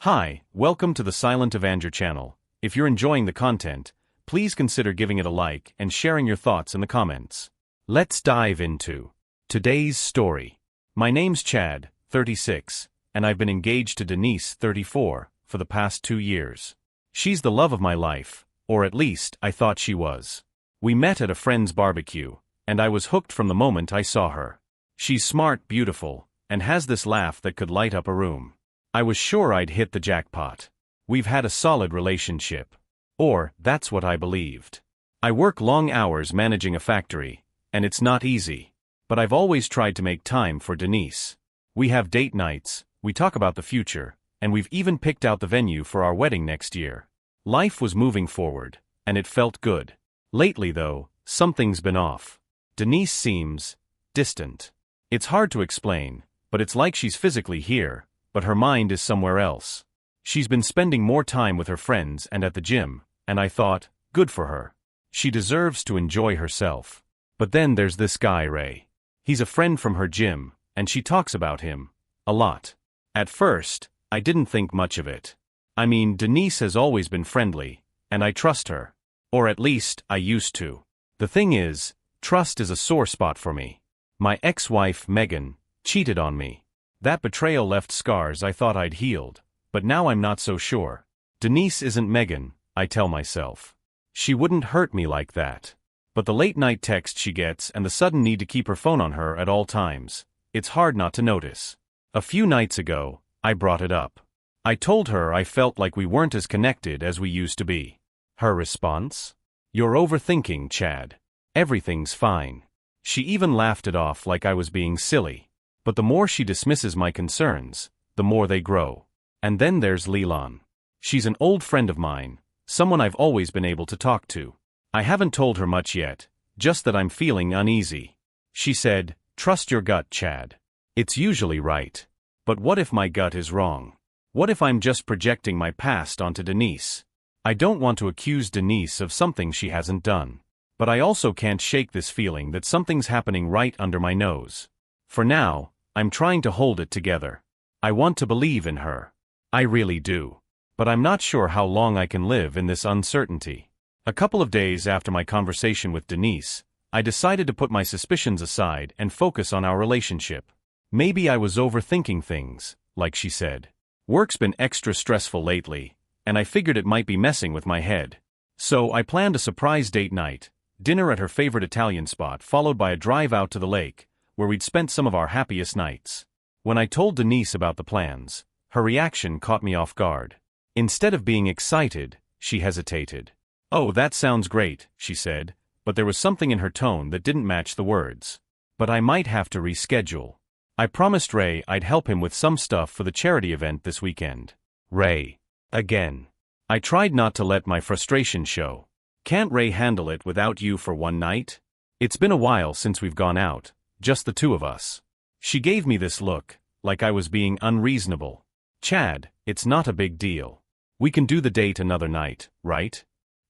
Hi, welcome to the Silent Avenger channel. If you're enjoying the content, please consider giving it a like and sharing your thoughts in the comments. Let's dive into today's story. My name's Chad, 36, and I've been engaged to Denise, 34, for the past 2 years. She's the love of my life, or at least I thought she was. We met at a friend's barbecue, and I was hooked from the moment I saw her. She's smart, beautiful, and has this laugh that could light up a room. I was sure I'd hit the jackpot. We've had a solid relationship. Or, that's what I believed. I work long hours managing a factory, and it's not easy. But I've always tried to make time for Denise. We have date nights, we talk about the future, and we've even picked out the venue for our wedding next year. Life was moving forward, and it felt good. Lately though, something's been off. Denise seems distant. It's hard to explain, but it's like she's physically here, but her mind is somewhere else. She's been spending more time with her friends and at the gym, and I thought, good for her. She deserves to enjoy herself. But then there's this guy Ray. He's a friend from her gym, and she talks about him a lot. At first, I didn't think much of it. I mean, Denise has always been friendly, and I trust her. Or at least, I used to. The thing is, trust is a sore spot for me. My ex-wife, Megan, cheated on me. That betrayal left scars I thought I'd healed, but now I'm not so sure. Denise isn't Megan, I tell myself. She wouldn't hurt me like that. But the late-night text she gets and the sudden need to keep her phone on her at all times, it's hard not to notice. A few nights ago, I brought it up. I told her I felt like we weren't as connected as we used to be. Her response? You're overthinking, Chad. Everything's fine. She even laughed it off like I was being silly. But the more she dismisses my concerns, the more they grow. And then there's Leland. She's an old friend of mine, someone I've always been able to talk to. I haven't told her much yet, just that I'm feeling uneasy. She said, trust your gut, Chad. It's usually right. But what if my gut is wrong? What if I'm just projecting my past onto Denise? I don't want to accuse Denise of something she hasn't done. But I also can't shake this feeling that something's happening right under my nose. For now, I'm trying to hold it together. I want to believe in her. I really do. But I'm not sure how long I can live in this uncertainty. A couple of days after my conversation with Denise, I decided to put my suspicions aside and focus on our relationship. Maybe I was overthinking things, like she said. Work's been extra stressful lately, and I figured it might be messing with my head. So I planned a surprise date night, dinner at her favorite Italian spot followed by a drive out to the lake, where we'd spent some of our happiest nights. When I told Denise about the plans, her reaction caught me off guard. Instead of being excited, she hesitated. Oh, that sounds great, she said, but there was something in her tone that didn't match the words. But I might have to reschedule. I promised Ray I'd help him with some stuff for the charity event this weekend. Ray. Again. I tried not to let my frustration show. Can't Ray handle it without you for one night? It's been a while since we've gone out, just the two of us. She gave me this look, like I was being unreasonable. Chad, it's not a big deal. We can do the date another night, right?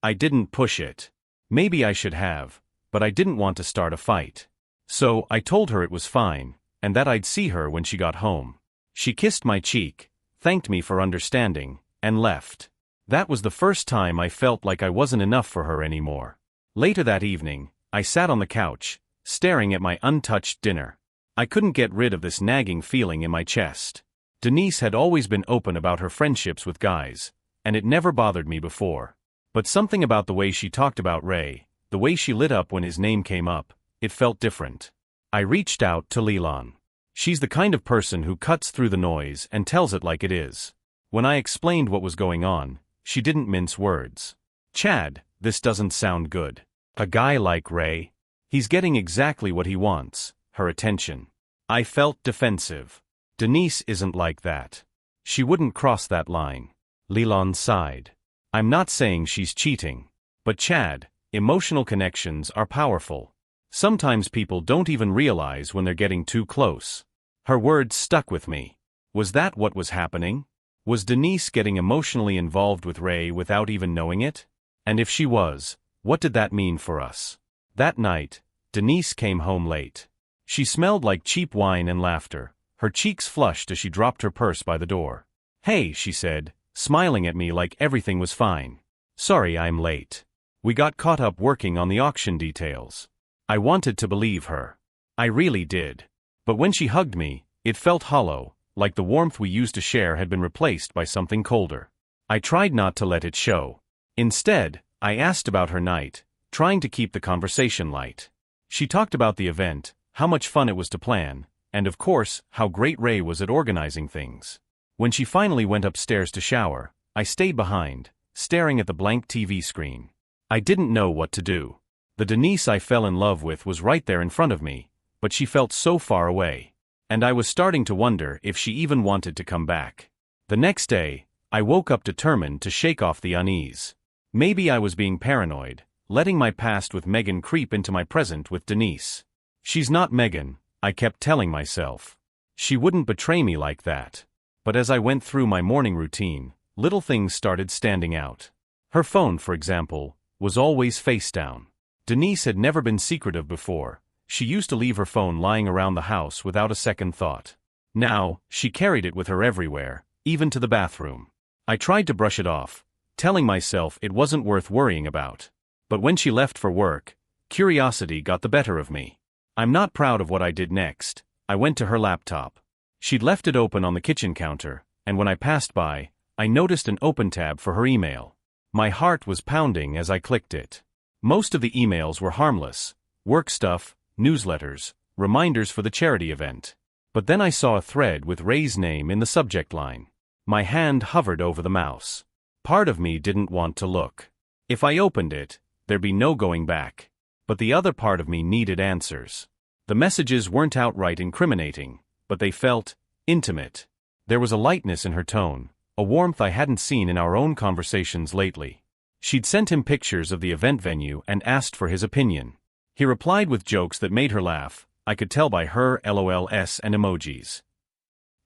I didn't push it. Maybe I should have, but I didn't want to start a fight. So I told her it was fine, and that I'd see her when she got home. She kissed my cheek, thanked me for understanding, and left. That was the first time I felt like I wasn't enough for her anymore. Later that evening, I sat on the couch, staring at my untouched dinner. I couldn't get rid of this nagging feeling in my chest. Denise had always been open about her friendships with guys, and it never bothered me before. But something about the way she talked about Ray, the way she lit up when his name came up, it felt different. I reached out to Leland. She's the kind of person who cuts through the noise and tells it like it is. When I explained what was going on, she didn't mince words. Chad, this doesn't sound good. A guy like Ray, he's getting exactly what he wants, her attention. I felt defensive. Denise isn't like that. She wouldn't cross that line. Leland sighed. I'm not saying she's cheating. But Chad, emotional connections are powerful. Sometimes people don't even realize when they're getting too close. Her words stuck with me. Was that what was happening? Was Denise getting emotionally involved with Ray without even knowing it? And if she was, what did that mean for us? That night, Denise came home late. She smelled like cheap wine and laughter, her cheeks flushed as she dropped her purse by the door. "Hey," she said, smiling at me like everything was fine. "Sorry I'm late. We got caught up working on the auction details." I wanted to believe her. I really did. But when she hugged me, it felt hollow, like the warmth we used to share had been replaced by something colder. I tried not to let it show. Instead, I asked about her night, trying to keep the conversation light. She talked about the event, how much fun it was to plan, and of course, how great Ray was at organizing things. When she finally went upstairs to shower, I stayed behind, staring at the blank TV screen. I didn't know what to do. The Denise I fell in love with was right there in front of me, but she felt so far away. And I was starting to wonder if she even wanted to come back. The next day, I woke up determined to shake off the unease. Maybe I was being paranoid, letting my past with Megan creep into my present with Denise. She's not Megan, I kept telling myself. She wouldn't betray me like that. But as I went through my morning routine, little things started standing out. Her phone, for example, was always face down. Denise had never been secretive before. She used to leave her phone lying around the house without a second thought. Now, she carried it with her everywhere, even to the bathroom. I tried to brush it off, telling myself it wasn't worth worrying about. But when she left for work, curiosity got the better of me. I'm not proud of what I did next. I went to her laptop. She'd left it open on the kitchen counter, and when I passed by, I noticed an open tab for her email. My heart was pounding as I clicked it. Most of the emails were harmless, work stuff, newsletters, reminders for the charity event. But then I saw a thread with Ray's name in the subject line. My hand hovered over the mouse. Part of me didn't want to look. If I opened it, there'd be no going back. But the other part of me needed answers. The messages weren't outright incriminating, but they felt intimate. There was a lightness in her tone, a warmth I hadn't seen in our own conversations lately. She'd sent him pictures of the event venue and asked for his opinion. He replied with jokes that made her laugh. I could tell by her LOLs and emojis.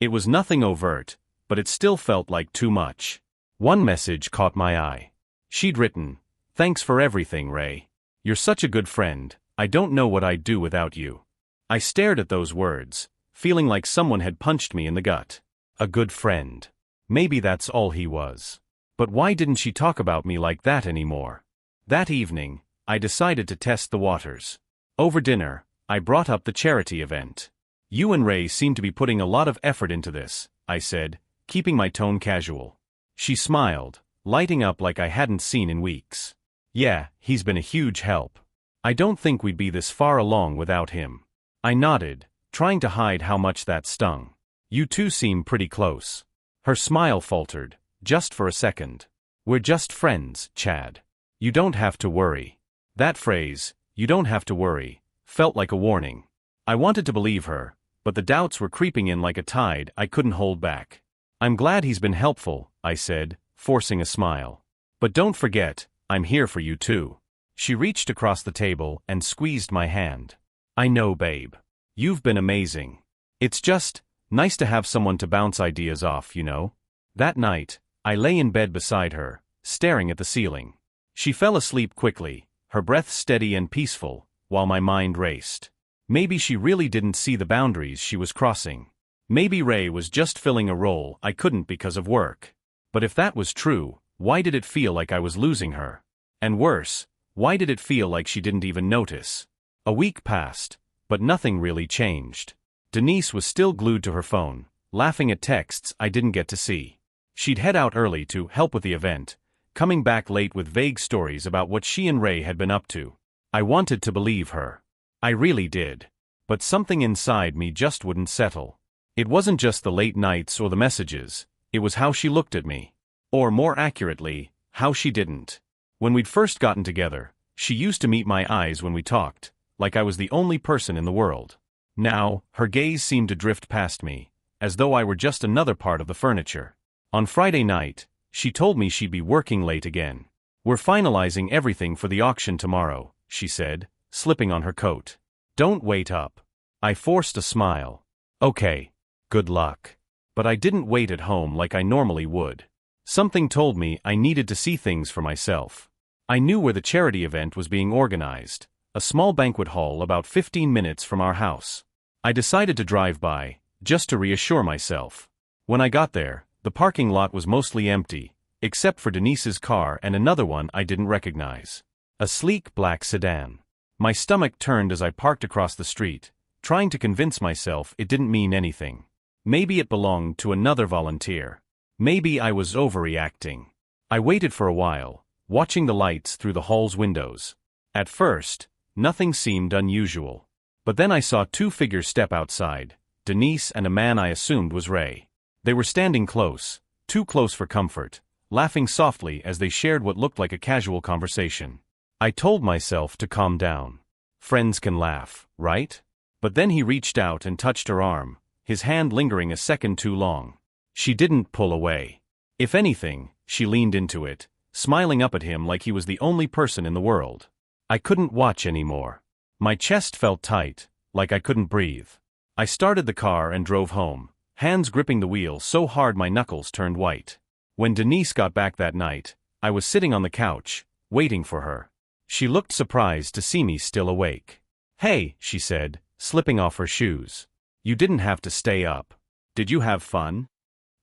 It was nothing overt, but it still felt like too much. One message caught my eye. She'd written, "Thanks for everything, Ray. You're such a good friend. I don't know what I'd do without you." I stared at those words, feeling like someone had punched me in the gut. A good friend. Maybe that's all he was. But why didn't she talk about me like that anymore? That evening, I decided to test the waters. Over dinner, I brought up the charity event. "You and Ray seem to be putting a lot of effort into this," I said, keeping my tone casual. She smiled, lighting up like I hadn't seen in weeks. "Yeah, he's been a huge help. I don't think we'd be this far along without him." I nodded, trying to hide how much that stung. "You two seem pretty close." Her smile faltered, just for a second. "We're just friends, Chad. You don't have to worry." That phrase, "you don't have to worry," felt like a warning. I wanted to believe her, but the doubts were creeping in like a tide I couldn't hold back. "I'm glad he's been helpful," I said, forcing a smile. "But don't forget, I'm here for you too." She reached across the table and squeezed my hand. "I know, babe. You've been amazing. It's just nice to have someone to bounce ideas off, you know?" That night, I lay in bed beside her, staring at the ceiling. She fell asleep quickly, her breath steady and peaceful, while my mind raced. Maybe she really didn't see the boundaries she was crossing. Maybe Ray was just filling a role I couldn't because of work. But if that was true, why did it feel like I was losing her? And worse, why did it feel like she didn't even notice? A week passed, but nothing really changed. Denise was still glued to her phone, laughing at texts I didn't get to see. She'd head out early to help with the event, coming back late with vague stories about what she and Ray had been up to. I wanted to believe her. I really did. But something inside me just wouldn't settle. It wasn't just the late nights or the messages, it was how she looked at me. Or more accurately, how she didn't. When we'd first gotten together, she used to meet my eyes when we talked, like I was the only person in the world. Now, her gaze seemed to drift past me, as though I were just another part of the furniture. On Friday night, she told me she'd be working late again. "We're finalizing everything for the auction tomorrow," she said, slipping on her coat. "Don't wait up." I forced a smile. "Okay. Good luck." But I didn't wait at home like I normally would. Something told me I needed to see things for myself. I knew where the charity event was being organized, a small banquet hall about 15 minutes from our house. I decided to drive by, just to reassure myself. When I got there, the The parking lot was mostly empty, except for Denise's car and another one I didn't recognize. A sleek black sedan. My stomach turned as I parked across the street, trying to convince myself it didn't mean anything. Maybe it belonged to another volunteer. Maybe I was overreacting. I waited for a while, watching the lights through the hall's windows. At first, nothing seemed unusual. But then I saw two figures step outside, Denise and a man I assumed was Ray. They were standing close, too close for comfort, laughing softly as they shared what looked like a casual conversation. I told myself to calm down. Friends can laugh, right? But then he reached out and touched her arm, his hand lingering a second too long. She didn't pull away. If anything, she leaned into it, smiling up at him like he was the only person in the world. I couldn't watch anymore. My chest felt tight, like I couldn't breathe. I started the car and drove home, hands gripping the wheel so hard my knuckles turned white. When Denise got back that night, I was sitting on the couch, waiting for her. She looked surprised to see me still awake. "Hey," she said, slipping off her shoes. "You didn't have to stay up. Did you have fun?"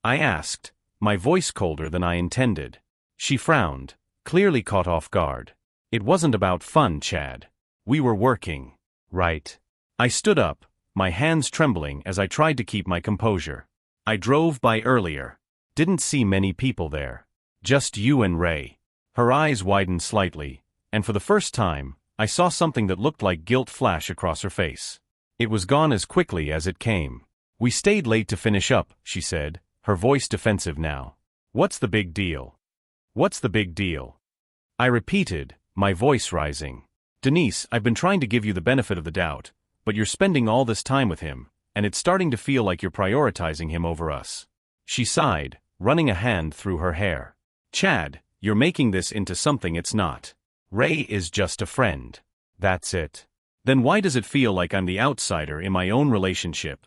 I asked, my voice colder than I intended. She frowned, clearly caught off guard. "It wasn't about fun, Chad. We were working." "Right." I stood up, my hands trembling as I tried to keep my composure. "I drove by earlier. Didn't see many people there. Just you and Ray." Her eyes widened slightly, and for the first time, I saw something that looked like guilt flash across her face. It was gone as quickly as it came. "We stayed late to finish up," she said, her voice defensive now. "What's the big deal?" "What's the big deal?" I repeated, my voice rising. "Denise, I've been trying to give you the benefit of the doubt, but you're spending all this time with him, and it's starting to feel like you're prioritizing him over us." She sighed, running a hand through her hair. "Chad, you're making this into something it's not. Ray is just a friend. That's it. Then why does it feel like I'm the outsider in my own relationship?"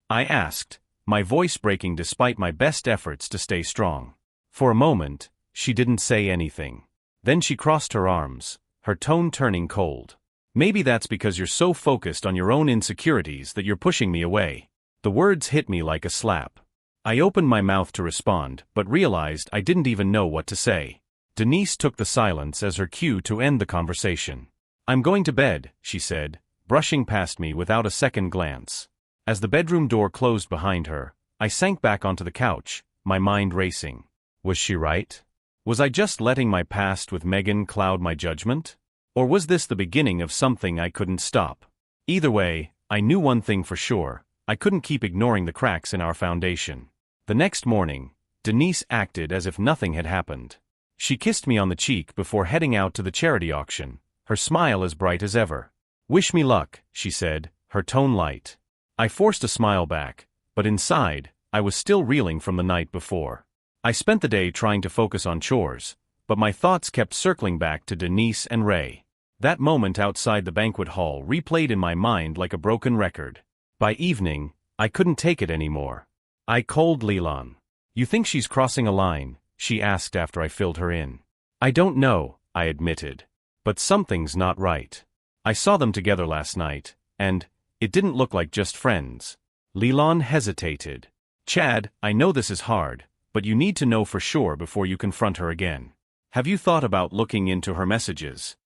I asked, my voice breaking despite my best efforts to stay strong. For a moment, she didn't say anything. Then she crossed her arms, her tone turning cold. "Maybe that's because you're so focused on your own insecurities that you're pushing me away." The words hit me like a slap. I opened my mouth to respond, but realized I didn't even know what to say. Denise took the silence as her cue to end the conversation. "I'm going to bed," she said, brushing past me without a second glance. As the bedroom door closed behind her, I sank back onto the couch, my mind racing. Was she right? Was I just letting my past with Megan cloud my judgment? Or was this the beginning of something I couldn't stop? Either way, I knew one thing for sure: I couldn't keep ignoring the cracks in our foundation. The next morning, Denise acted as if nothing had happened. She kissed me on the cheek before heading out to the charity auction, her smile as bright as ever. "Wish me luck," she said, her tone light. I forced a smile back, but inside, I was still reeling from the night before. I spent the day trying to focus on chores, but my thoughts kept circling back to Denise and Ray. That moment outside the banquet hall replayed in my mind like a broken record. By evening, I couldn't take it anymore. I called Leland. "You think she's crossing a line?" she asked after I filled her in. "I don't know," I admitted. "But something's not right. I saw them together last night, and it didn't look like just friends." Leland hesitated. "Chad, I know this is hard, but you need to know for sure before you confront her again. Have you thought about looking into her messages?"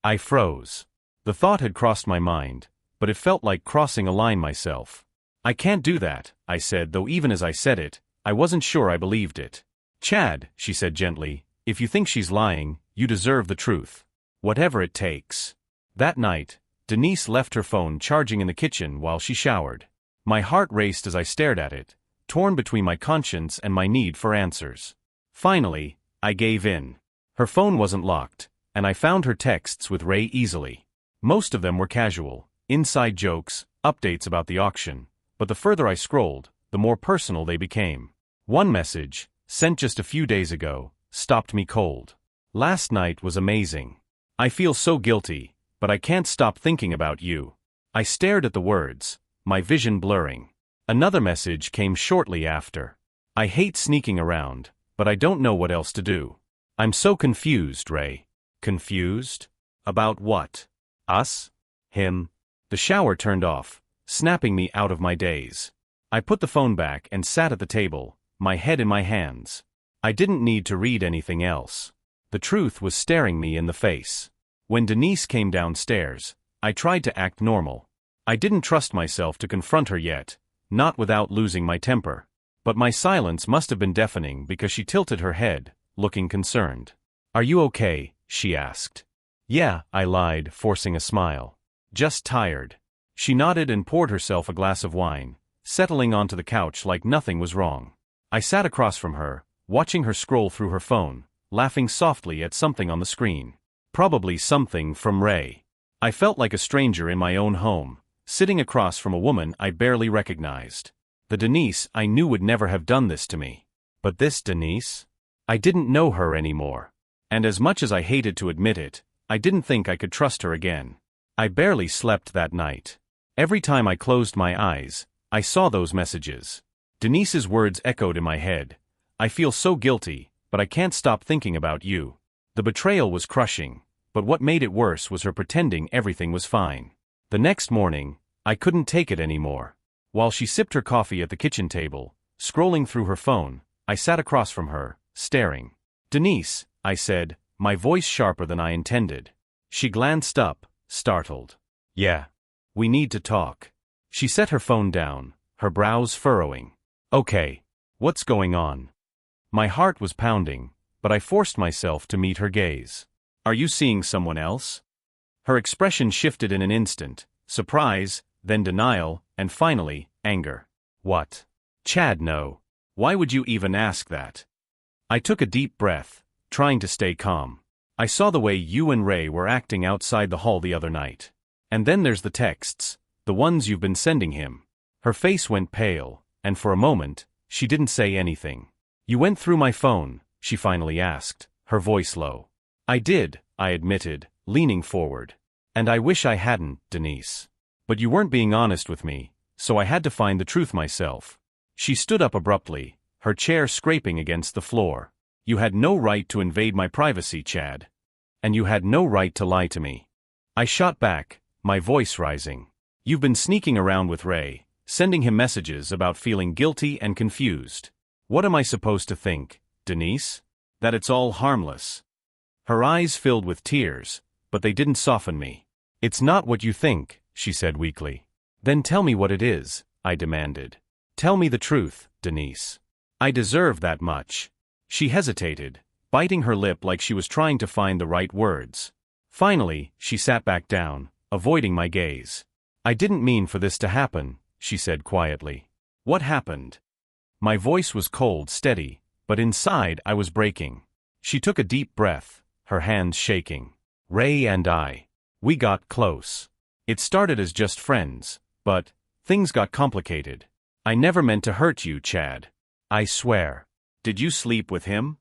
I froze. The thought had crossed my mind, but it felt like crossing a line myself. "I can't do that," I said, though even as I said it, I wasn't sure I believed it. "Chad," she said gently, "if you think she's lying, you deserve the truth. Whatever it takes." That night, Denise left her phone charging in the kitchen while she showered. My heart raced as I stared at it, torn between my conscience and my need for answers. Finally, I gave in. Her phone wasn't locked, and I found her texts with Ray easily. Most of them were casual, inside jokes, updates about the auction, but the further I scrolled, the more personal they became. One message, sent just a few days ago, stopped me cold. "Last night was amazing. I feel so guilty, but I can't stop thinking about you." I stared at the words, my vision blurring. Another message came shortly after. "I hate sneaking around, but I don't know what else to do. I'm so confused, Ray." "Confused? About what? Us? Him?" The shower turned off, snapping me out of my daze. I put the phone back and sat at the table, my head in my hands. I didn't need to read anything else. The truth was staring me in the face. When Denise came downstairs, I tried to act normal. I didn't trust myself to confront her yet, not without losing my temper. But my silence must have been deafening because she tilted her head, looking concerned. "Are you okay?" she asked. "Yeah," I lied, forcing a smile. "Just tired." She nodded and poured herself a glass of wine, settling onto the couch like nothing was wrong. I sat across from her, watching her scroll through her phone, laughing softly at something on the screen. Probably something from Ray. I felt like a stranger in my own home, sitting across from a woman I barely recognized. The Denise I knew would never have done this to me. But this Denise? I didn't know her anymore. And as much as I hated to admit it, I didn't think I could trust her again. I barely slept that night. Every time I closed my eyes, I saw those messages. Denise's words echoed in my head. "I feel so guilty, but I can't stop thinking about you." The betrayal was crushing, but what made it worse was her pretending everything was fine. The next morning, I couldn't take it anymore. While she sipped her coffee at the kitchen table, scrolling through her phone, I sat across from her, staring. "Denise," I said, my voice sharper than I intended. She glanced up, startled. "Yeah. We need to talk." She set her phone down, her brows furrowing. "Okay. What's going on?" My heart was pounding, but I forced myself to meet her gaze. "Are you seeing someone else?" Her expression shifted in an instant, surprise, then denial, and finally, anger. "What? Chad, no. Why would you even ask that?" I took a deep breath, trying to stay calm. "I saw the way you and Ray were acting outside the hall the other night. And then there's the texts, the ones you've been sending him." Her face went pale, and for a moment, she didn't say anything. "You went through my phone?" she finally asked, her voice low. "I did," I admitted, leaning forward. "And I wish I hadn't, Denise. But you weren't being honest with me, so I had to find the truth myself." She stood up abruptly, her chair scraping against the floor. "You had no right to invade my privacy, Chad. And you had no right to lie to me." I shot back, my voice rising. "You've been sneaking around with Ray, sending him messages about feeling guilty and confused. What am I supposed to think, Denise? That it's all harmless?" Her eyes filled with tears, but they didn't soften me. "It's not what you think," she said weakly. "Then tell me what it is," I demanded. "Tell me the truth, Denise. I deserve that much." She hesitated, biting her lip like she was trying to find the right words. Finally, she sat back down, avoiding my gaze. "I didn't mean for this to happen," she said quietly. "What happened?" My voice was cold, steady, but inside I was breaking. She took a deep breath, her hands shaking. "Ray and we got close. It started as just friends, but things got complicated. I never meant to hurt you, Chad. I swear." "Did you sleep with him?"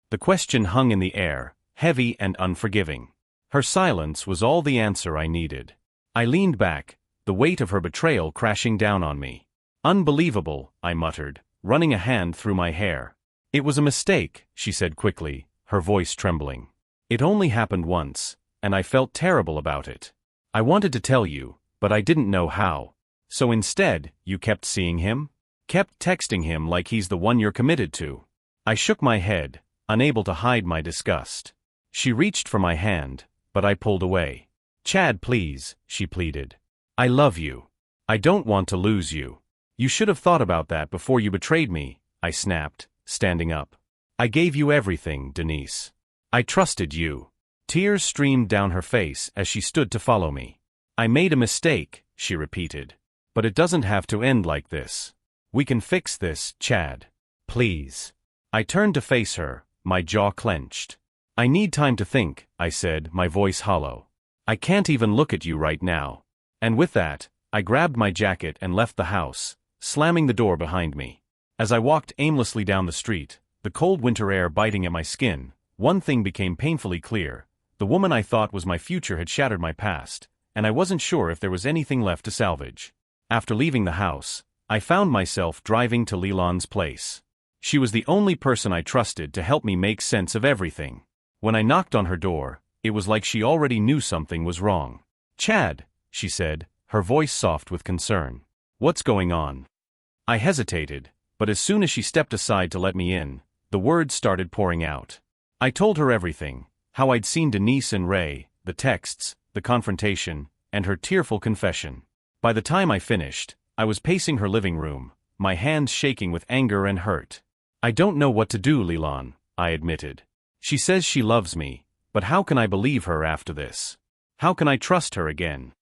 The question hung in the air, heavy and unforgiving. Her silence was all the answer I needed. I leaned back, the weight of her betrayal crashing down on me. "Unbelievable," I muttered, running a hand through my hair. "It was a mistake," she said quickly, her voice trembling. "It only happened once, and I felt terrible about it. I wanted to tell you, but I didn't know how. So instead, you kept seeing him? Kept texting him like he's the one you're committed to." I shook my head, unable to hide my disgust. She reached for my hand, but I pulled away. "Chad, please," she pleaded. "I love you. I don't want to lose you." "You should have thought about that before you betrayed me," I snapped, standing up. "I gave you everything, Denise. I trusted you." Tears streamed down her face as she stood to follow me. "I made a mistake," she repeated. "But it doesn't have to end like this. We can fix this, Chad. Please." I turned to face her, my jaw clenched. "I need time to think," I said, my voice hollow. "I can't even look at you right now." And with that, I grabbed my jacket and left the house, slamming the door behind me. As I walked aimlessly down the street, the cold winter air biting at my skin, one thing became painfully clear. The woman I thought was my future had shattered my past, and I wasn't sure if there was anything left to salvage. After leaving the house, I found myself driving to Leland's place. She was the only person I trusted to help me make sense of everything. When I knocked on her door, it was like she already knew something was wrong. "Chad," she said, her voice soft with concern. "What's going on?" I hesitated, But as soon as she stepped aside to let me in, the words started pouring out. I told her everything, how I'd seen Denise and Ray, the texts, the confrontation, and her tearful confession. By the time I finished, I was pacing her living room, my hands shaking with anger and hurt. I don't know what to do, Leland, I admitted. She says she loves me, but how can I believe her after this? How can I trust her again?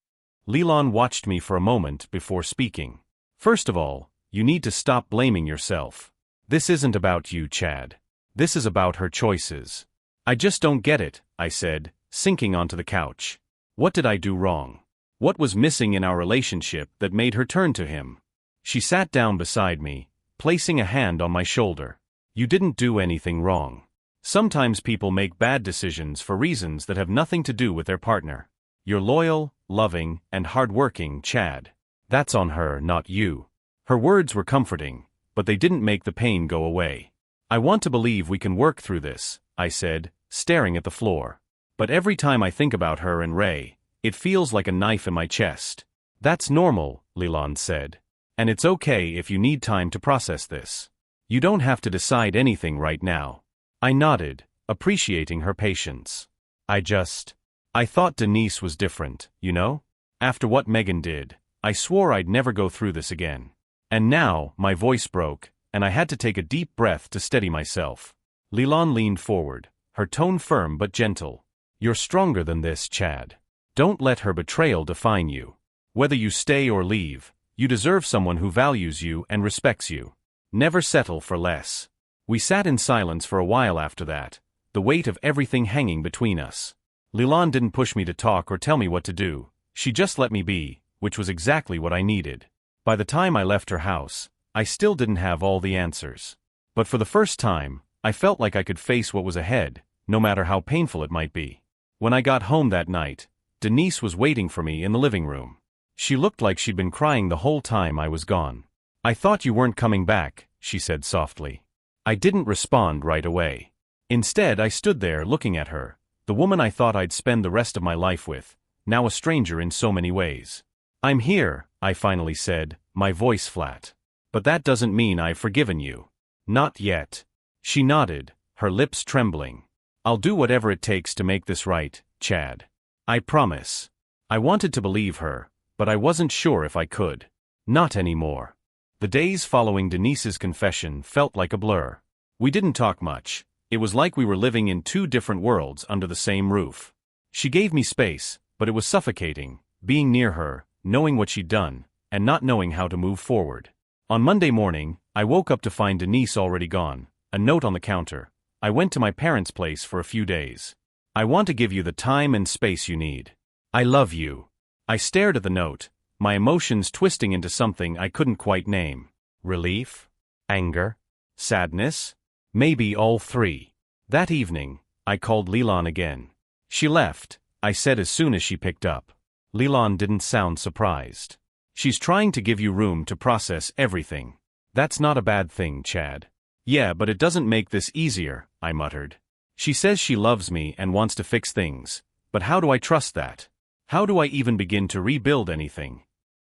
Leland watched me for a moment before speaking. First of all, you need to stop blaming yourself. This isn't about you, Chad. This is about her choices. I just don't get it, I said, sinking onto the couch. What did I do wrong? What was missing in our relationship that made her turn to him? She sat down beside me, placing a hand on my shoulder. You didn't do anything wrong. Sometimes people make bad decisions for reasons that have nothing to do with their partner. You're loyal, loving, and hardworking, Chad. That's on her, not you. Her words were comforting, but they didn't make the pain go away. I want to believe we can work through this, I said, staring at the floor. But every time I think about her and Ray, it feels like a knife in my chest. That's normal, Leland said. And it's okay if you need time to process this. You don't have to decide anything right now. I nodded, appreciating her patience. I thought Denise was different, you know? After what Megan did, I swore I'd never go through this again. And now, my voice broke, and I had to take a deep breath to steady myself. Leland leaned forward, her tone firm but gentle. You're stronger than this, Chad. Don't let her betrayal define you. Whether you stay or leave, you deserve someone who values you and respects you. Never settle for less. We sat in silence for a while after that, the weight of everything hanging between us. Leland didn't push me to talk or tell me what to do, she just let me be, which was exactly what I needed. By the time I left her house, I still didn't have all the answers. But for the first time, I felt like I could face what was ahead, no matter how painful it might be. When I got home that night, Denise was waiting for me in the living room. She looked like she'd been crying the whole time I was gone. I thought you weren't coming back, she said softly. I didn't respond right away. Instead, I stood there looking at her, the woman I thought I'd spend the rest of my life with, now a stranger in so many ways. I'm here, I finally said, my voice flat. But that doesn't mean I've forgiven you. Not yet. She nodded, her lips trembling. I'll do whatever it takes to make this right, Chad. I promise. I wanted to believe her, but I wasn't sure if I could. Not anymore. The days following Denise's confession felt like a blur. We didn't talk much. It was like we were living in two different worlds under the same roof. She gave me space, but it was suffocating, being near her, knowing what she'd done, and not knowing how to move forward. On Monday morning, I woke up to find Denise already gone, a note on the counter. I went to my parents' place for a few days. I want to give you the time and space you need. I love you. I stared at the note, my emotions twisting into something I couldn't quite name. Relief? Anger? Sadness? Maybe all three. That evening, I called Leland again. She left, I said as soon as she picked up. Leland didn't sound surprised. She's trying to give you room to process everything. That's not a bad thing, Chad. Yeah, but it doesn't make this easier, I muttered. She says she loves me and wants to fix things, but how do I trust that? How do I even begin to rebuild anything?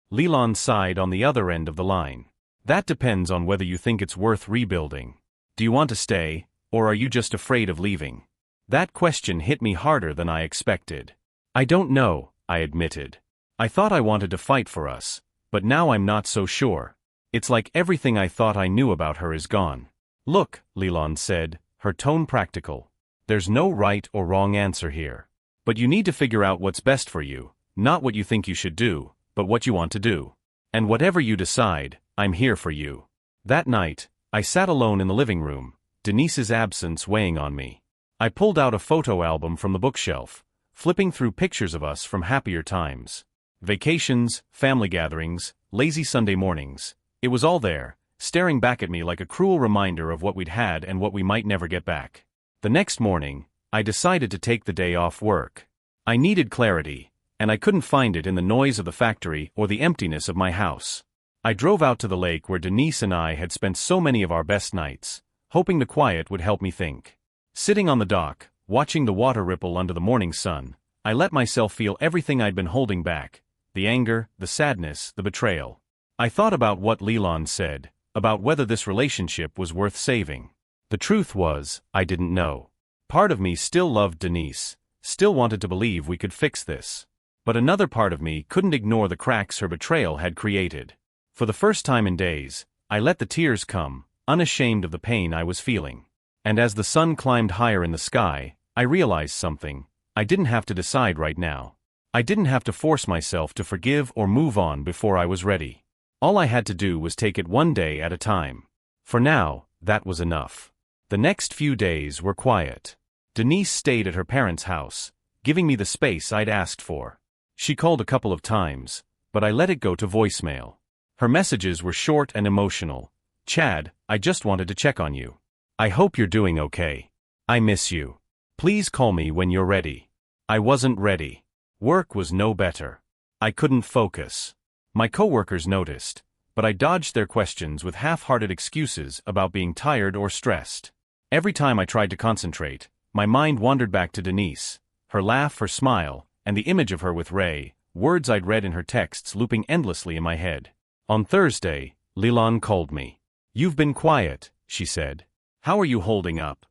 Leland sighed on the other end of the line. That depends on whether you think it's worth rebuilding. Do you want to stay, or are you just afraid of leaving? That question hit me harder than I expected. I don't know, I admitted. I thought I wanted to fight for us, but now I'm not so sure. It's like everything I thought I knew about her is gone. Look, Leland said, her tone practical. There's no right or wrong answer here. But you need to figure out what's best for you, not what you think you should do, but what you want to do. And whatever you decide, I'm here for you. That night, I sat alone in the living room, Denise's absence weighing on me. I pulled out a photo album from the bookshelf, flipping through pictures of us from happier times. Vacations, family gatherings, lazy Sunday mornings. It was all there, staring back at me like a cruel reminder of what we'd had and what we might never get back. The next morning, I decided to take the day off work. I needed clarity, and I couldn't find it in the noise of the factory or the emptiness of my house. I drove out to the lake where Denise and I had spent so many of our best nights, hoping the quiet would help me think. Sitting on the dock, watching the water ripple under the morning sun, I let myself feel everything I'd been holding back, the anger, the sadness, the betrayal. I thought about what Leland said, about whether this relationship was worth saving. The truth was, I didn't know. Part of me still loved Denise, still wanted to believe we could fix this. But another part of me couldn't ignore the cracks her betrayal had created. For the first time in days, I let the tears come, unashamed of the pain I was feeling. And as the sun climbed higher in the sky, I realized something. I didn't have to decide right now. I didn't have to force myself to forgive or move on before I was ready. All I had to do was take it one day at a time. For now, that was enough. The next few days were quiet. Denise stayed at her parents' house, giving me the space I'd asked for. She called a couple of times, but I let it go to voicemail. Her messages were short and emotional. "Chad, I just wanted to check on you. I hope you're doing okay. I miss you. Please call me when you're ready." I wasn't ready. Work was no better. I couldn't focus. My coworkers noticed, but I dodged their questions with half-hearted excuses about being tired or stressed. Every time I tried to concentrate, my mind wandered back to Denise, her laugh, her smile, and the image of her with Ray, words I'd read in her texts looping endlessly in my head. On Thursday, Leland called me. "You've been quiet," she said. "How are you holding up?"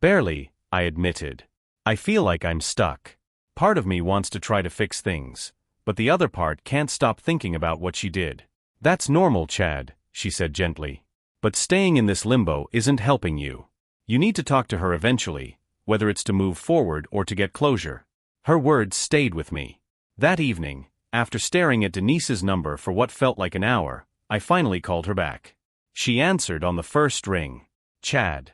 "Barely," I admitted. "I feel like I'm stuck. Part of me wants to try to fix things, but the other part can't stop thinking about what she did." "That's normal, Chad," she said gently. "But staying in this limbo isn't helping you. You need to talk to her eventually, whether it's to move forward or to get closure." Her words stayed with me. That evening, after staring at Denise's number for what felt like an hour, I finally called her back. She answered on the first ring. "Chad."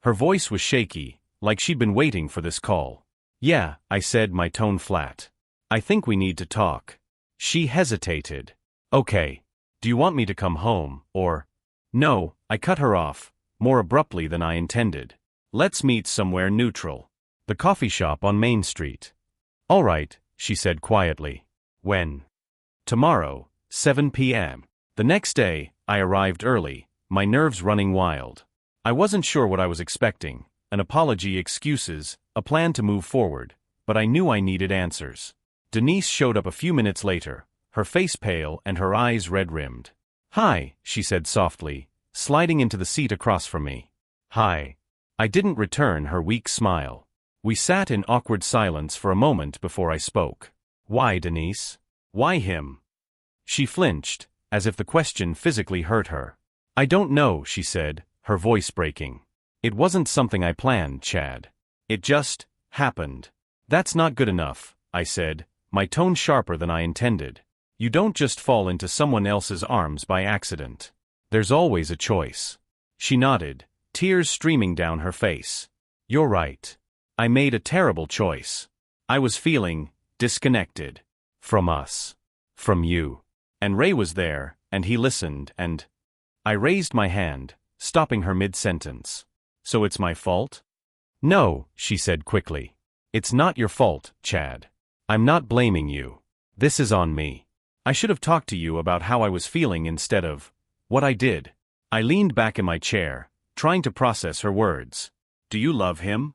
Her voice was shaky, like she'd been waiting for this call. "Yeah," I said, my tone flat. "I think we need to talk." She hesitated. "Okay. Do you want me to come home, or—" "No," I cut her off, more abruptly than I intended. "Let's meet somewhere neutral. The coffee shop on Main Street." "All right," she said quietly. "When?" "Tomorrow, 7 p.m. The next day, I arrived early, my nerves running wild. I wasn't sure what I was expecting, an apology, excuses, a plan to move forward, but I knew I needed answers. Denise showed up a few minutes later, her face pale and her eyes red-rimmed. "Hi," she said softly, sliding into the seat across from me. "Hi." I didn't return her weak smile. We sat in awkward silence for a moment before I spoke. "Why, Denise? Why him?" She flinched, as if the question physically hurt her. "I don't know," she said, her voice breaking. "It wasn't something I planned, Chad. It just happened." "That's not good enough," I said, my tone sharper than I intended. "You don't just fall into someone else's arms by accident. There's always a choice." She nodded, tears streaming down her face. "You're right. I made a terrible choice. I was feeling disconnected. From us. From you. And Ray was there, and he listened, and—" I raised my hand, stopping her mid-sentence. "So it's my fault?" "No," she said quickly. "It's not your fault, Chad. I'm not blaming you. This is on me. I should have talked to you about how I was feeling instead of what I did." I leaned back in my chair, trying to process her words. "Do you love him?"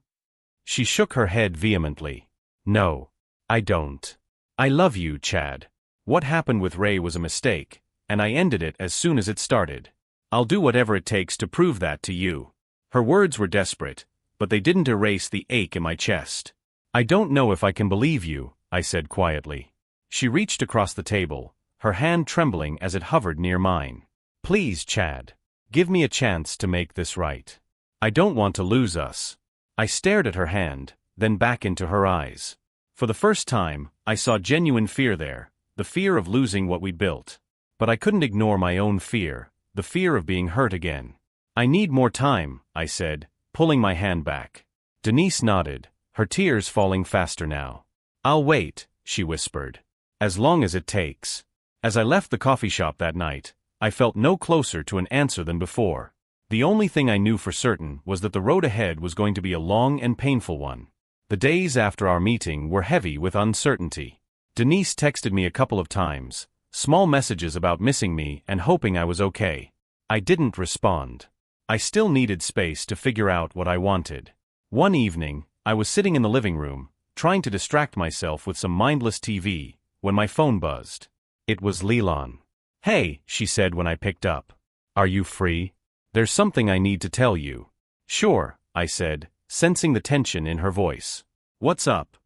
She shook her head vehemently. "No. I don't. I love you, Chad. What happened with Ray was a mistake, and I ended it as soon as it started. I'll do whatever it takes to prove that to you." Her words were desperate, but they didn't erase the ache in my chest. "I don't know if I can believe you," I said quietly. She reached across the table, her hand trembling as it hovered near mine. "Please, Chad. Give me a chance to make this right. I don't want to lose us." I stared at her hand, then back into her eyes. For the first time, I saw genuine fear there, the fear of losing what we built. But I couldn't ignore my own fear, the fear of being hurt again. "I need more time," I said, pulling my hand back. Denise nodded, her tears falling faster now. "I'll wait," she whispered. "As long as it takes." As I left the coffee shop that night, I felt no closer to an answer than before. The only thing I knew for certain was that the road ahead was going to be a long and painful one. The days after our meeting were heavy with uncertainty. Denise texted me a couple of times, small messages about missing me and hoping I was okay. I didn't respond. I still needed space to figure out what I wanted. One evening, I was sitting in the living room, trying to distract myself with some mindless TV, when my phone buzzed. It was Leland. "Hey," she said when I picked up. Are you free? There's something I need to tell you. Sure, I said, sensing the tension in her voice. What's up?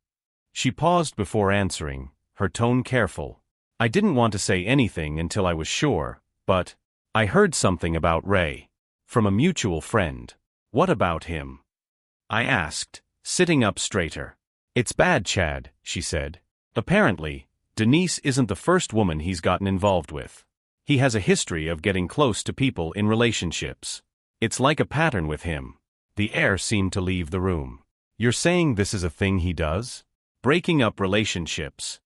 She paused before answering, her tone careful. I didn't want to say anything until I was sure, but I heard something about Ray. From a mutual friend. What about him? I asked, sitting up straighter. It's bad, Chad, she said. Apparently, Denise isn't the first woman he's gotten involved with. He has a history of getting close to people in relationships. It's like a pattern with him. The air seemed to leave the room. You're saying this is a thing he does? Breaking up relationships.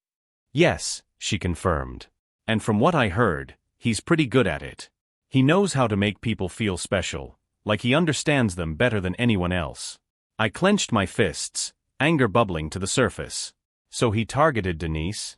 Yes, she confirmed. And from what I heard, he's pretty good at it. He knows how to make people feel special, like he understands them better than anyone else. I clenched my fists, anger bubbling to the surface. So he targeted Denise?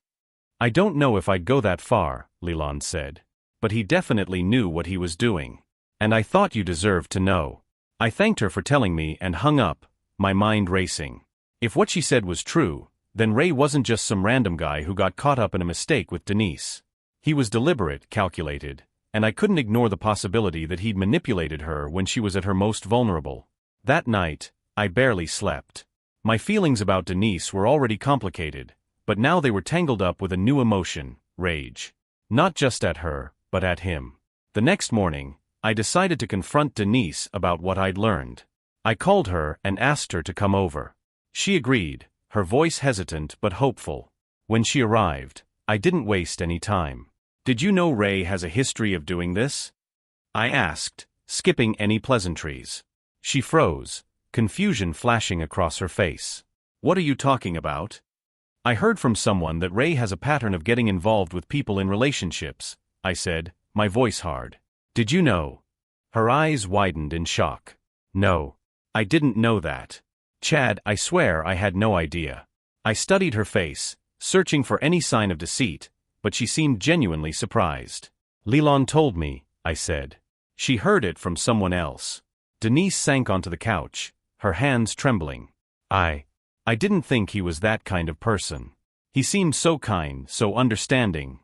I don't know if I'd go that far, Leland said. But he definitely knew what he was doing. And I thought you deserved to know. I thanked her for telling me and hung up, my mind racing. If what she said was true, then Ray wasn't just some random guy who got caught up in a mistake with Denise. He was deliberate, calculated, and I couldn't ignore the possibility that he'd manipulated her when she was at her most vulnerable. That night, I barely slept. My feelings about Denise were already complicated, but now they were tangled up with a new emotion, rage. Not just at her, but at him. The next morning, I decided to confront Denise about what I'd learned. I called her and asked her to come over. She agreed, her voice hesitant but hopeful. When she arrived, I didn't waste any time. Did you know Ray has a history of doing this? I asked, skipping any pleasantries. She froze, confusion flashing across her face. What are you talking about? I heard from someone that Ray has a pattern of getting involved with people in relationships, I said, my voice hard. Did you know? Her eyes widened in shock. No. I didn't know that. Chad, I swear I had no idea. I studied her face, searching for any sign of deceit, but she seemed genuinely surprised. Leland told me, I said. She heard it from someone else. Denise sank onto the couch, her hands trembling. I didn't think he was that kind of person. He seemed so kind, so understanding.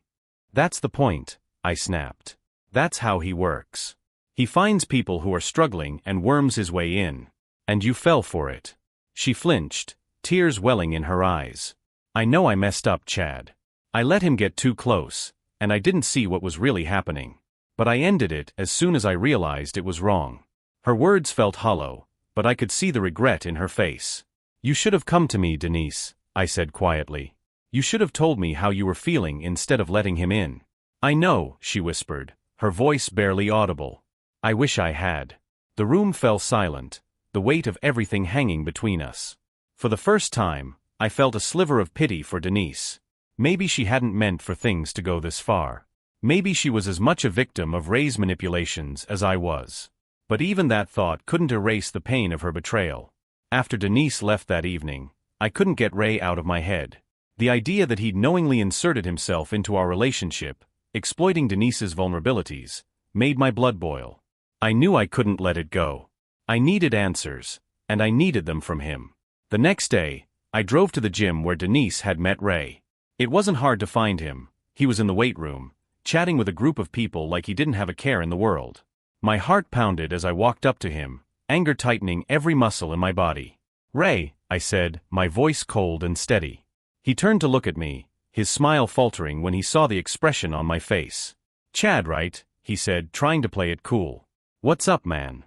That's the point, I snapped. That's how he works. He finds people who are struggling and worms his way in. And you fell for it. She flinched, tears welling in her eyes. I know I messed up, Chad. I let him get too close, and I didn't see what was really happening. But I ended it as soon as I realized it was wrong. Her words felt hollow, but I could see the regret in her face. You should have come to me, Denise, I said quietly. You should have told me how you were feeling instead of letting him in. I know, she whispered, her voice barely audible. I wish I had. The room fell silent, the weight of everything hanging between us. For the first time, I felt a sliver of pity for Denise. Maybe she hadn't meant for things to go this far. Maybe she was as much a victim of Ray's manipulations as I was. But even that thought couldn't erase the pain of her betrayal. After Denise left that evening, I couldn't get Ray out of my head. The idea that he'd knowingly inserted himself into our relationship, exploiting Denise's vulnerabilities, made my blood boil. I knew I couldn't let it go. I needed answers, and I needed them from him. The next day, I drove to the gym where Denise had met Ray. It wasn't hard to find him. He was in the weight room, chatting with a group of people like he didn't have a care in the world. My heart pounded as I walked up to him, anger tightening every muscle in my body. Ray, I said, my voice cold and steady. He turned to look at me, his smile faltering when he saw the expression on my face. Chad, right? He said, trying to play it cool. What's up, man?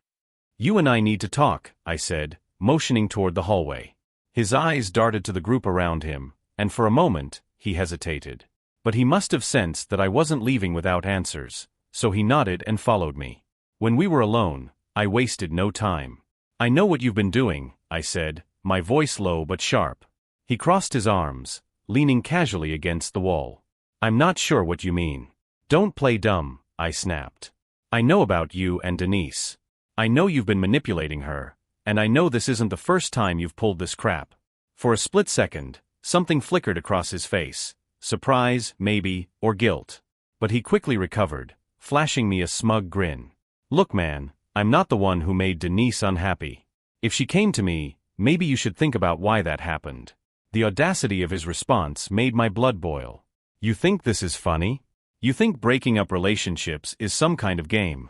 You and I need to talk, I said, motioning toward the hallway. His eyes darted to the group around him, and for a moment, he hesitated. But he must have sensed that I wasn't leaving without answers, so he nodded and followed me. When we were alone, I wasted no time. I know what you've been doing, I said, my voice low but sharp. He crossed his arms, leaning casually against the wall. I'm not sure what you mean. Don't play dumb, I snapped. I know about you and Denise. I know you've been manipulating her, and I know this isn't the first time you've pulled this crap. For a split second, something flickered across his face. Surprise, maybe, or guilt. But he quickly recovered, flashing me a smug grin. Look, man, I'm not the one who made Denise unhappy. If she came to me, maybe you should think about why that happened. The audacity of his response made my blood boil. You think this is funny? You think breaking up relationships is some kind of game?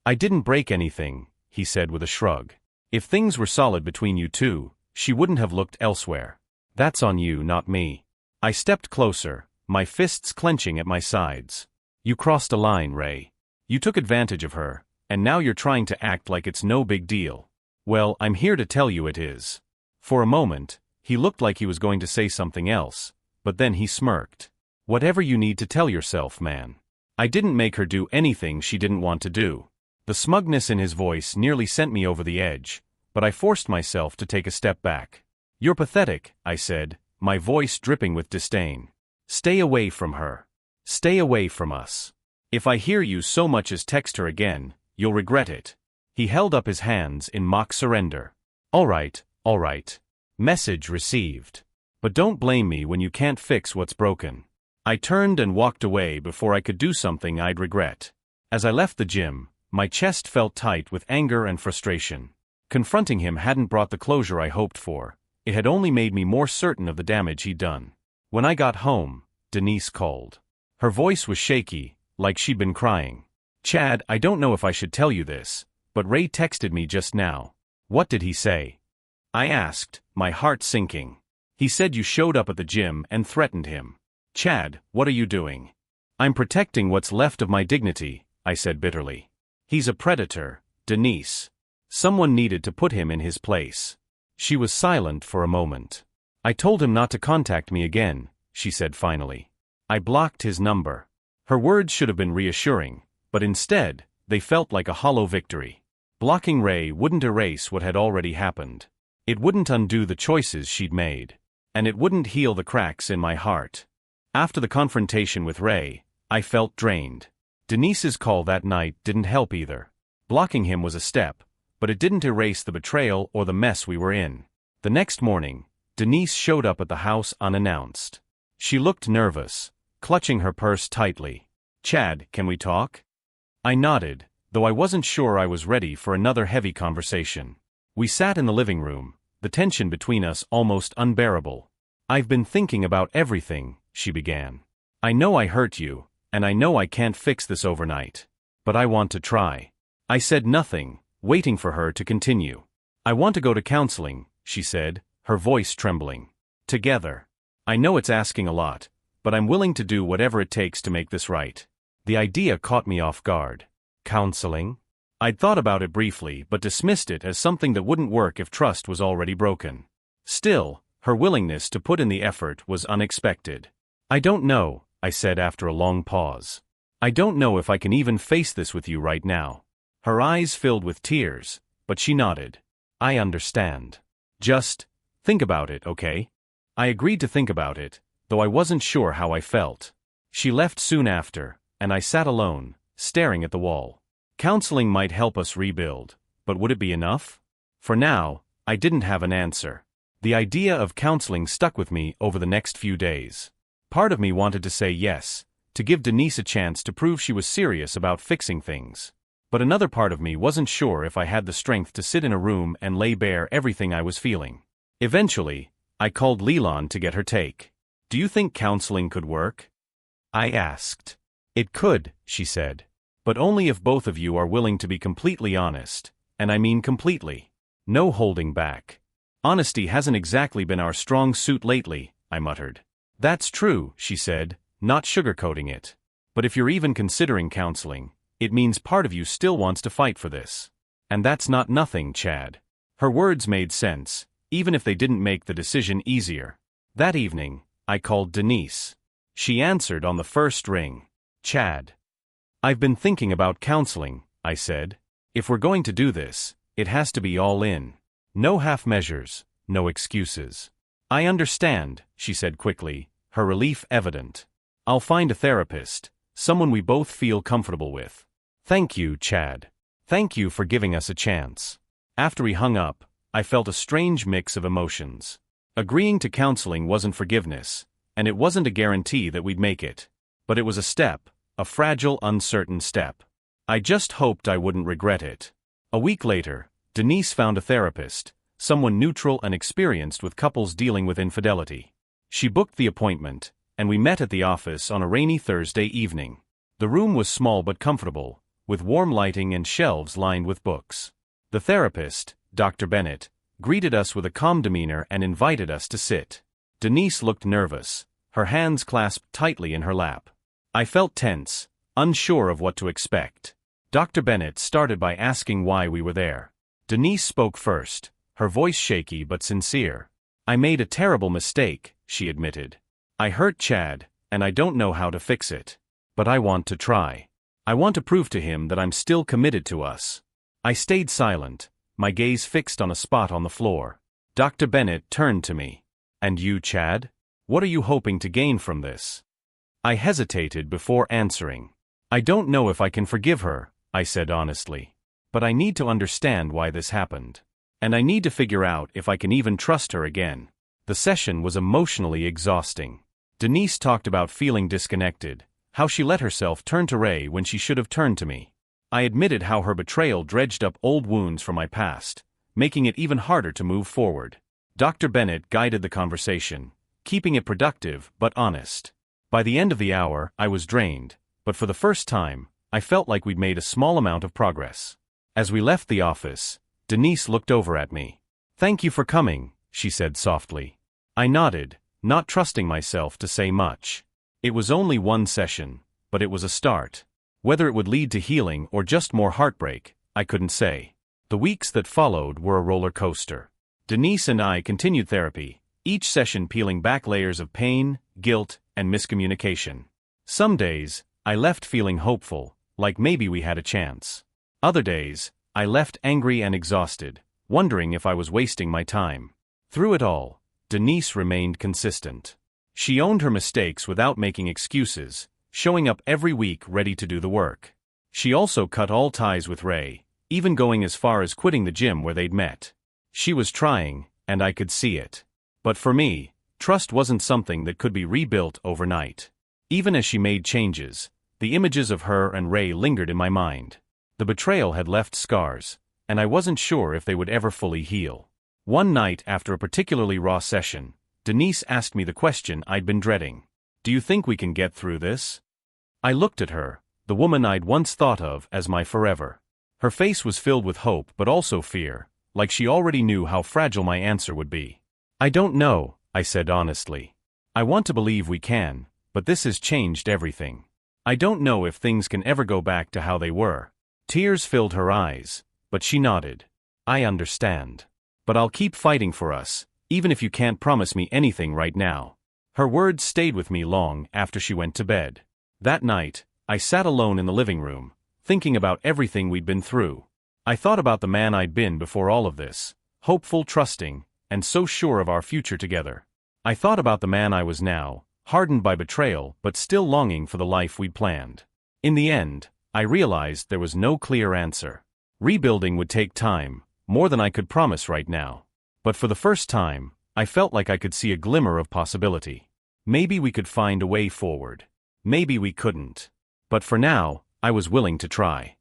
I didn't break anything, he said with a shrug. If things were solid between you two, she wouldn't have looked elsewhere. That's on you, not me. I stepped closer, my fists clenching at my sides. You crossed a line, Ray. You took advantage of her, and now you're trying to act like it's no big deal. Well, I'm here to tell you it is. For a moment, he looked like he was going to say something else, but then he smirked. Whatever you need to tell yourself, man. I didn't make her do anything she didn't want to do. The smugness in his voice nearly sent me over the edge, but I forced myself to take a step back. You're pathetic, I said, my voice dripping with disdain. Stay away from her. Stay away from us. If I hear you so much as text her again, you'll regret it. He held up his hands in mock surrender. All right. Message received. But don't blame me when you can't fix what's broken. I turned and walked away before I could do something I'd regret. As I left the gym, my chest felt tight with anger and frustration. Confronting him hadn't brought the closure I hoped for. It had only made me more certain of the damage he'd done. When I got home, Denise called. Her voice was shaky, like she'd been crying. Chad, I don't know if I should tell you this, but Ray texted me just now. What did he say? I asked, my heart sinking. He said you showed up at the gym and threatened him. Chad, what are you doing? I'm protecting what's left of my dignity, I said bitterly. He's a predator, Denise. Someone needed to put him in his place. She was silent for a moment. I told him not to contact me again, she said finally. I blocked his number. Her words should have been reassuring, but instead, they felt like a hollow victory. Blocking Ray wouldn't erase what had already happened. It wouldn't undo the choices she'd made. And it wouldn't heal the cracks in my heart. After the confrontation with Ray, I felt drained. Denise's call that night didn't help either. Blocking him was a step, but it didn't erase the betrayal or the mess we were in. The next morning, Denise showed up at the house unannounced. She looked nervous, clutching her purse tightly. Chad, can we talk? I nodded, though I wasn't sure I was ready for another heavy conversation. We sat in the living room, the tension between us almost unbearable. I've been thinking about everything, she began. I know I hurt you, and I know I can't fix this overnight. But I want to try. I said nothing, waiting for her to continue. I want to go to counseling, she said, her voice trembling. Together. I know it's asking a lot, but I'm willing to do whatever it takes to make this right. The idea caught me off guard. Counseling? I'd thought about it briefly but dismissed it as something that wouldn't work if trust was already broken. Still, her willingness to put in the effort was unexpected. I don't know, I said after a long pause. I don't know if I can even face this with you right now. Her eyes filled with tears, but she nodded. I understand. Just think about it, okay? I agreed to think about it, though I wasn't sure how I felt. She left soon after, and I sat alone, staring at the wall. Counseling might help us rebuild, but would it be enough? For now, I didn't have an answer. The idea of counseling stuck with me over the next few days. Part of me wanted to say yes, to give Denise a chance to prove she was serious about fixing things. But another part of me wasn't sure if I had the strength to sit in a room and lay bare everything I was feeling. Eventually, I called Leland to get her take. Do you think counseling could work? I asked. It could, she said. But only if both of you are willing to be completely honest, and I mean completely. No holding back. Honesty hasn't exactly been our strong suit lately, I muttered. That's true, she said, not sugarcoating it. But if you're even considering counseling, it means part of you still wants to fight for this. And that's not nothing, Chad. Her words made sense, even if they didn't make the decision easier. That evening, I called Denise. She answered on the first ring. Chad. I've been thinking about counseling, I said. If we're going to do this, it has to be all in. No half measures, no excuses. I understand, she said quickly, her relief evident. I'll find a therapist, someone we both feel comfortable with. Thank you, Chad. Thank you for giving us a chance. After we hung up, I felt a strange mix of emotions. Agreeing to counseling wasn't forgiveness, and it wasn't a guarantee that we'd make it. But it was a step, a fragile, uncertain step. I just hoped I wouldn't regret it. A week later, Denise found a therapist, someone neutral and experienced with couples dealing with infidelity. She booked the appointment, and we met at the office on a rainy Thursday evening. The room was small but comfortable, with warm lighting and shelves lined with books. The therapist, Dr. Bennett, greeted us with a calm demeanor and invited us to sit. Denise looked nervous, her hands clasped tightly in her lap. I felt tense, unsure of what to expect. Dr. Bennett started by asking why we were there. Denise spoke first, her voice shaky but sincere. I made a terrible mistake, she admitted. I hurt Chad, and I don't know how to fix it. But I want to try. I want to prove to him that I'm still committed to us. I stayed silent, my gaze fixed on a spot on the floor. Dr. Bennett turned to me. And you, Chad? What are you hoping to gain from this? I hesitated before answering. I don't know if I can forgive her, I said honestly. But I need to understand why this happened. And I need to figure out if I can even trust her again. The session was emotionally exhausting. Denise talked about feeling disconnected, how she let herself turn to Ray when she should have turned to me. I admitted how her betrayal dredged up old wounds from my past, making it even harder to move forward. Dr. Bennett guided the conversation, keeping it productive but honest. By the end of the hour, I was drained, but for the first time, I felt like we'd made a small amount of progress. As we left the office, Denise looked over at me. "Thank you for coming," she said softly. I nodded, not trusting myself to say much. It was only one session, but it was a start. Whether it would lead to healing or just more heartbreak, I couldn't say. The weeks that followed were a roller coaster. Denise and I continued therapy, each session peeling back layers of pain, guilt, and miscommunication. Some days, I left feeling hopeful, like maybe we had a chance. Other days, I left angry and exhausted, wondering if I was wasting my time. Through it all, Denise remained consistent. She owned her mistakes without making excuses, showing up every week ready to do the work. She also cut all ties with Ray, even going as far as quitting the gym where they'd met. She was trying, and I could see it. But for me, trust wasn't something that could be rebuilt overnight. Even as she made changes, the images of her and Ray lingered in my mind. The betrayal had left scars, and I wasn't sure if they would ever fully heal. One night after a particularly raw session, Denise asked me the question I'd been dreading. "Do you think we can get through this?" I looked at her, the woman I'd once thought of as my forever. Her face was filled with hope but also fear, like she already knew how fragile my answer would be. "I don't know," I said honestly. "I want to believe we can, but this has changed everything. I don't know if things can ever go back to how they were." Tears filled her eyes, but she nodded. "I understand. But I'll keep fighting for us, even if you can't promise me anything right now." Her words stayed with me long after she went to bed. That night, I sat alone in the living room, thinking about everything we'd been through. I thought about the man I'd been before all of this, hopeful, trusting, and so sure of our future together. I thought about the man I was now, hardened by betrayal but still longing for the life we'd planned. In the end, I realized there was no clear answer. Rebuilding would take time, more than I could promise right now. But for the first time, I felt like I could see a glimmer of possibility. Maybe we could find a way forward. Maybe we couldn't. But for now, I was willing to try.